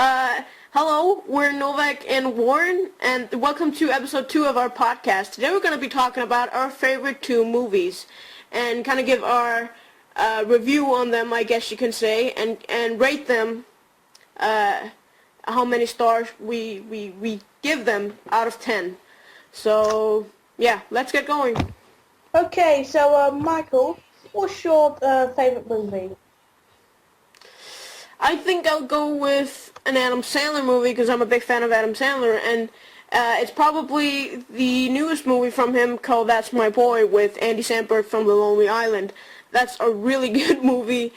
Hello, we're Novak and Warren, and welcome to episode 2 of our podcast. Today we're going to be talking about our favorite 2 movies, and kind of give our review on them, I guess you can say, and rate them, how many stars we give them out of 10. So, yeah, let's get going. Okay, so Michael, what's your favorite movie? I think I'll go with an Adam Sandler movie because I'm a big fan of Adam Sandler, and it's probably the newest movie from him called That's My Boy with Andy Samberg from The Lonely Island. That's a really good movie,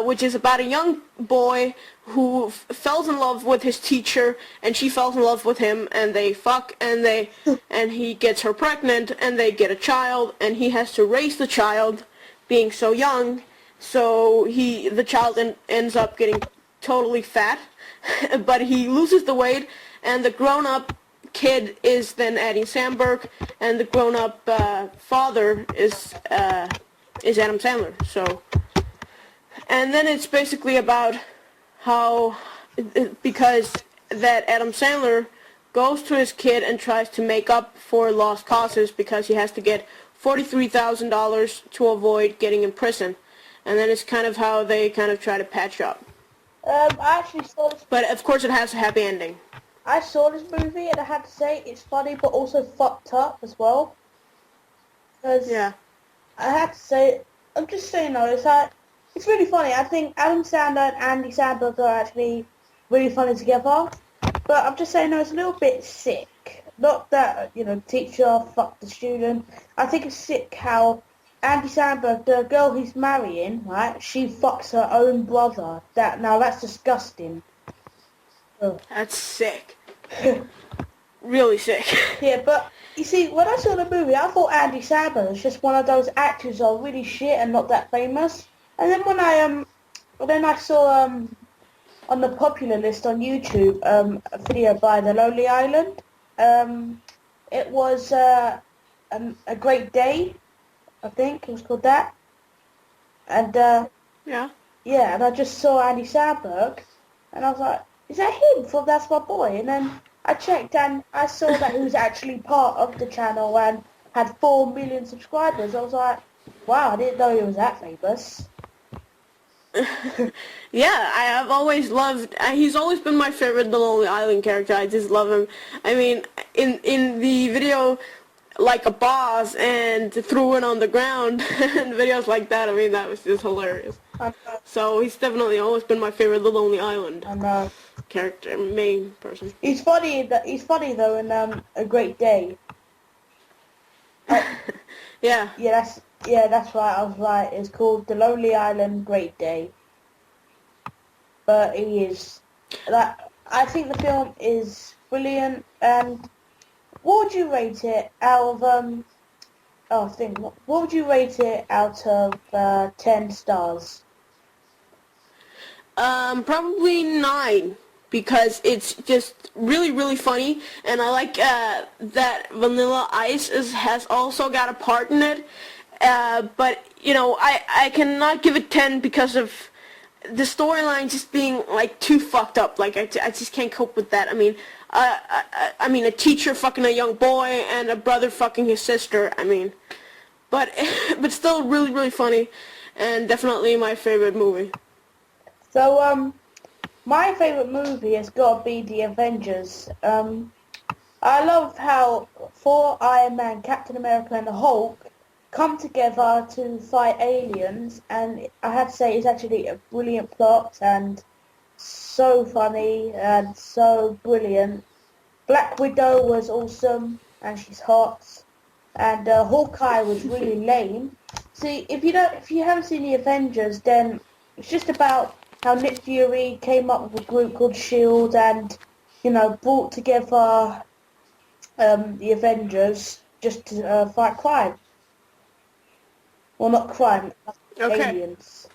which is about a young boy who falls in love with his teacher, and she falls in love with him, and they fuck, and he gets her pregnant, and they get a child, and he has to raise the child, being so young. So the child ends up getting totally fat, but he loses the weight, and the grown-up kid is then Andy Samberg, and the grown-up father is Adam Sandler. So, and then it's basically about how, because that Adam Sandler goes to his kid and tries to make up for lost causes because he has to get $43,000 to avoid getting in prison. And then it's kind of how they kind of try to patch up. I actually saw this. But of course it has a happy ending. I saw this movie and I had to say it's funny but also fucked up as well. Because yeah. I had to say, I'm just saying though, it's really funny. I think Adam Sandler and Andy Samberg are actually really funny together. But I'm just saying though, it's a little bit sick. Not that, teacher fucked the student. I think it's sick how Andy Samberg, the girl he's marrying, right, she fucks her own brother. That's disgusting. Ugh. That's sick. Really sick. Yeah, but you see, when I saw the movie, I thought Andy Samberg was just one of those actors that are really shit and not that famous. And then when I saw on the popular list on YouTube a video by The Lonely Island. It was a great day. I think it was called that. And yeah, and I just saw Andy Samberg, and I was like, is that him from That's My Boy? And then I checked and I saw that he was actually part of the channel and had 4 million subscribers. I was like, wow, I didn't know he was that famous. Yeah, I have always loved, he's always been my favorite The Lonely Island character. I just love him. I mean, in the video, like a boss and threw it on the ground and videos like that, I mean, that was just hilarious. So he's definitely always been my favorite The Lonely Island character, main person. He's funny though in A Great Day. Yeah. That's right, I was right. It's called The Lonely Island Great Day. But I think the film is brilliant. And what would you rate it out of what would you rate it out of 10 stars? Probably 9, because it's just really, really funny, and I like that Vanilla Ice has also got a part in it. But I cannot give it 10 because of the storyline just being like too fucked up. Like I just can't cope with that. I mean, a teacher fucking a young boy and a brother fucking his sister. But still really, really funny, and definitely my favorite movie. So my favorite movie has got to be The Avengers. I love how Thor, Iron Man, Captain America, and the Hulk come together to fight aliens, and I have to say it's actually a brilliant plot and so funny and so brilliant. Black Widow was awesome and she's hot, and Hawkeye was really lame. See, if you haven't seen The Avengers, then it's just about how Nick Fury came up with a group called S.H.I.E.L.D. and brought together the Avengers just to fight crime. Well, not crime, aliens.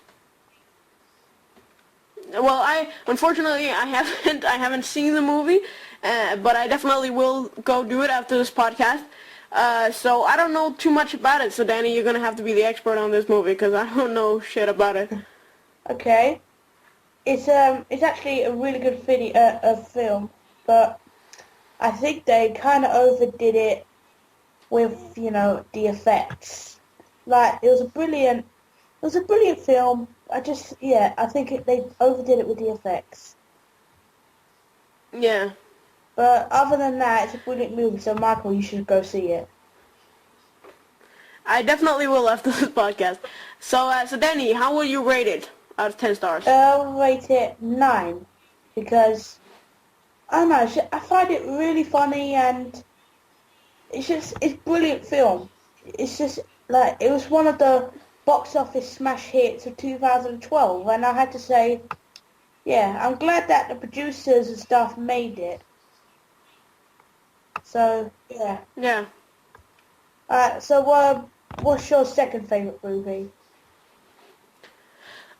Well, unfortunately I haven't seen the movie, but I definitely will go do it after this podcast. So I don't know too much about it. So Danny, you're gonna have to be the expert on this movie because I don't know shit about it. Okay. it's actually a really good film, but I think they kind of overdid it with the effects. Like it was a brilliant film. I think they overdid it with the effects. Yeah. But other than that, it's a brilliant movie. So Michael, you should go see it. I definitely will after this podcast. So Danny, how will you rate it out of 10 stars? I'll rate it 9 because I don't know. I find it really funny and it's brilliant film. It's just like it was one of the box office smash hits of 2012, and I had to say, yeah, I'm glad that the producers and stuff made it. So yeah. Yeah. What's your second favorite movie?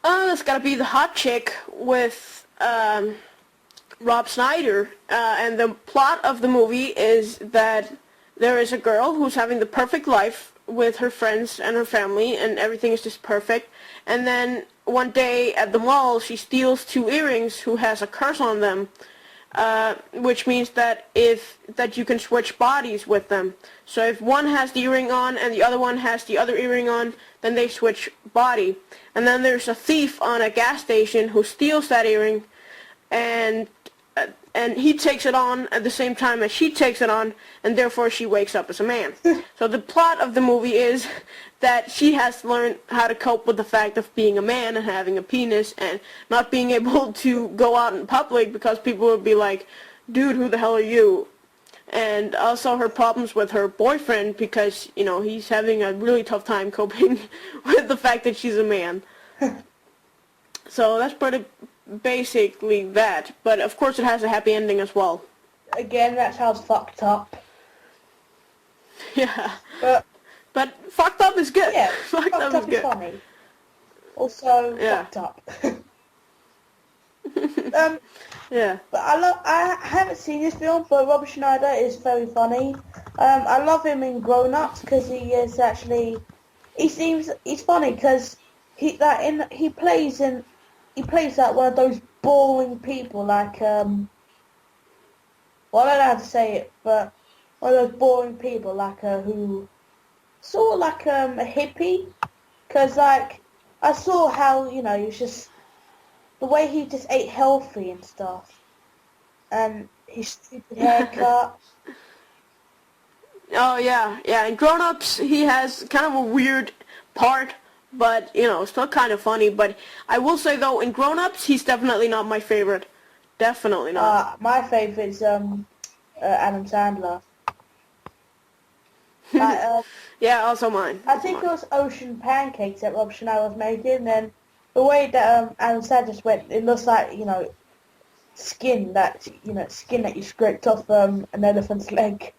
It's gotta be The Hot Chick with Rob Schneider. And the plot of the movie is that there is a girl who's having the perfect life with her friends and her family, and everything is just perfect. And then one day at the mall, she steals 2 earrings who has a curse on them, which means that you can switch bodies with them. So if one has the earring on and the other one has the other earring on, then they switch body. And then there's a thief on a gas station who steals that earring, and he takes it on at the same time as she takes it on, and therefore she wakes up as a man. So the plot of the movie is that she has to learn how to cope with the fact of being a man and having a penis and not being able to go out in public because people would be like, dude, who the hell are you? And also her problems with her boyfriend because, he's having a really tough time coping with the fact that she's a man. So that's pretty basically that. But of course it has a happy ending as well. Again, that sounds fucked up. Yeah. But fucked up is good. yeah, fucked up is good. Funny. Also, Yeah. fucked up. Yeah. But I haven't seen this film, but Rob Schneider is very funny. I love him in Grown Ups because he's funny because he plays like one of those boring people like well, I don't know how to say it, but one of those boring people like who sort of like a hippie, because like I saw how he was just the way he just ate healthy and stuff, and his stupid haircut. Oh yeah, yeah. In Grown Ups, he has kind of a weird part, but still kind of funny. But I will say though, in Grown Ups, he's definitely not my favorite. Definitely not. My favorite is Adam Sandler. Yeah, also mine. I think it was Ocean Pancakes that Rob Schneider was making, and the way that Adam Sandler just went, it looks like skin that you scraped off an elephant's leg.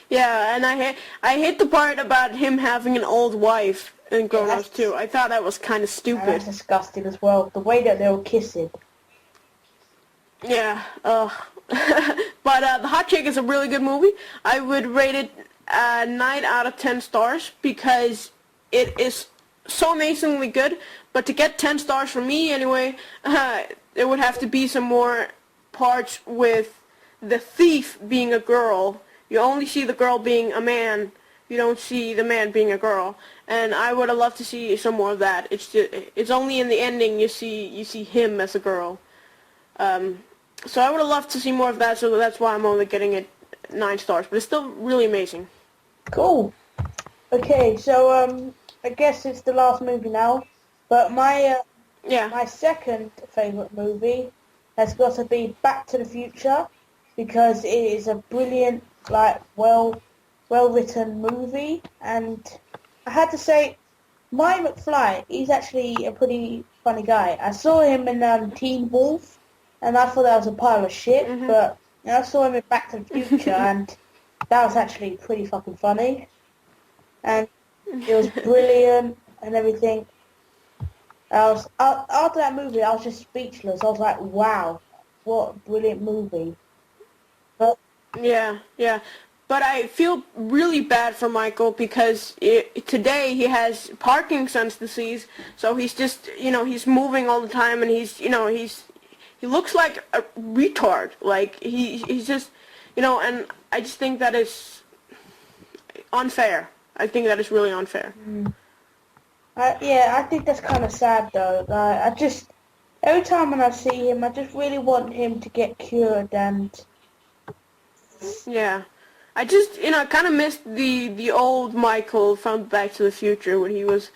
Yeah, and I hate the part about him having an old wife in Grown Ups too. I thought that was kind of stupid. That's disgusting as well. The way that they were kissing. Yeah. But The Hot Chick is a really good movie. I would rate it 9 out of 10 stars because it is so amazingly good. But to get 10 stars from me anyway, there would have to be some more parts with the thief being a girl. You only see the girl being a man. You don't see the man being a girl. And I would have loved to see some more of that. It's only in the ending you see him as a girl. So I would have loved to see more of that, so that's why I'm only getting it 9 stars. But it's still really amazing. Cool. Okay, so I guess it's the last movie now. But my second favourite movie has got to be Back to the Future because it is a brilliant, well written movie, and I had to say, Mike McFly, he's actually a pretty funny guy. I saw him in Teen Wolf, and I thought that was a pile of shit, but I saw him in Back to the Future, and that was actually pretty fucking funny, and it was brilliant and everything. After that movie, I was just speechless. I was like, wow, what a brilliant movie. But Yeah. But I feel really bad for Michael because today he has Parkinson's disease, so he's just, he's moving all the time, and he looks like a retard. Like he's just, and I just think that is unfair. I think that is really unfair. Yeah, I think that's kind of sad though. Every time when I see him, I just really want him to get cured and. Yeah. I just, kind of missed the old Michael from Back to the Future when he was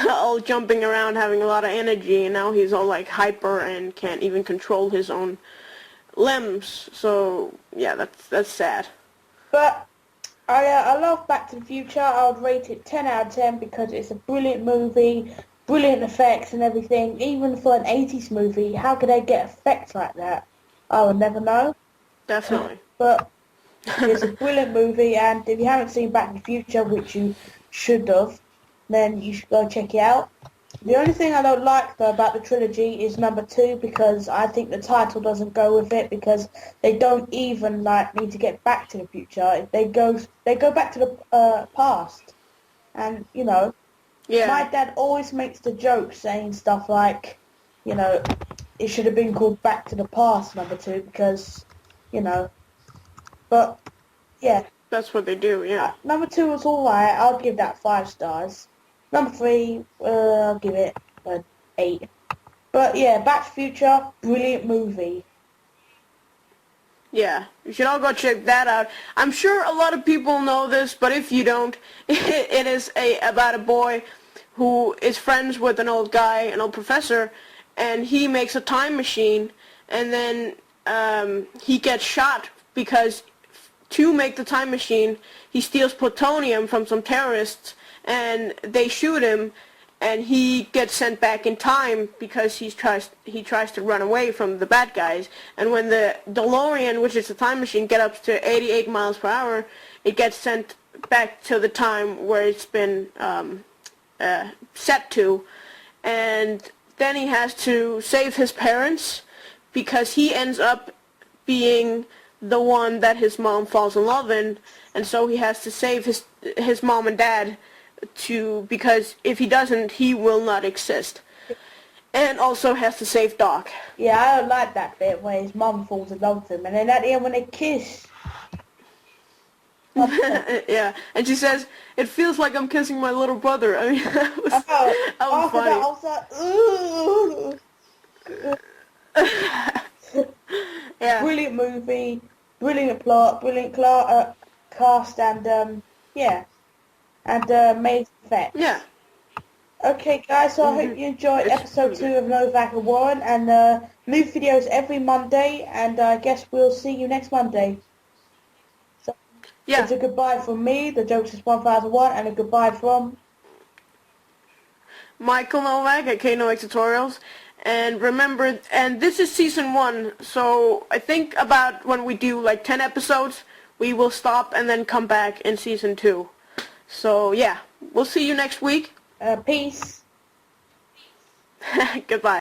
all jumping around, having a lot of energy, and now he's all like hyper and can't even control his own limbs. So yeah, that's sad. But I love Back to the Future. I would rate it 10 out of 10 because it's a brilliant movie, brilliant effects and everything. Even for an 80s movie, how could they get effects like that? I would never know. Definitely. But it's a brilliant movie, and if you haven't seen Back to the Future, which you should have, then you should go check it out. The only thing I don't like though about the trilogy is number 2, because I think the title doesn't go with it, because they don't even need to get back to the future. They go back to the past, and Yeah. my dad always makes the joke saying stuff like, it should have been called Back to the Past number 2 because, but yeah. That's what they do, yeah. Number 2 was alright. I'll give that 5 stars. Number 3, I'll give it an 8. But yeah, Back to the Future, brilliant movie. Yeah, you should all go check that out. I'm sure a lot of people know this, but if you don't, it is about a boy who is friends with an old guy, an old professor, and he makes a time machine, and then he gets shot because to make the time machine, he steals plutonium from some terrorists, and they shoot him, and he gets sent back in time because he tries to run away from the bad guys. And when the DeLorean, which is the time machine, gets up to 88 miles per hour, it gets sent back to the time where it's been set to, and then he has to save his parents because he ends up being the one that his mom falls in love in, and so he has to save his mom and dad because if he doesn't, he will not exist. And also has to save Doc. Yeah, I don't like that bit where his mum falls in love with him, and then at the end when they kiss. Yeah, and she says, "It feels like I'm kissing my little brother." I mean, that was After funny. that, I was like, ooh. Yeah. Brilliant movie, brilliant plot, brilliant cast, and yeah, and amazing effects. Yeah. Okay, guys, so I hope you enjoyed episode 2 of Novak and Warren, and new videos every Monday, and I guess we'll see you next Monday. So, Yeah. it's a goodbye from me, the Jokes is 1001, and a goodbye from Michael Novak at Novak Tutorials. And remember, and this is season 1, so I think about when we do like 10 episodes, we will stop and then come back in season 2. So yeah, we'll see you next week. peace. Goodbye.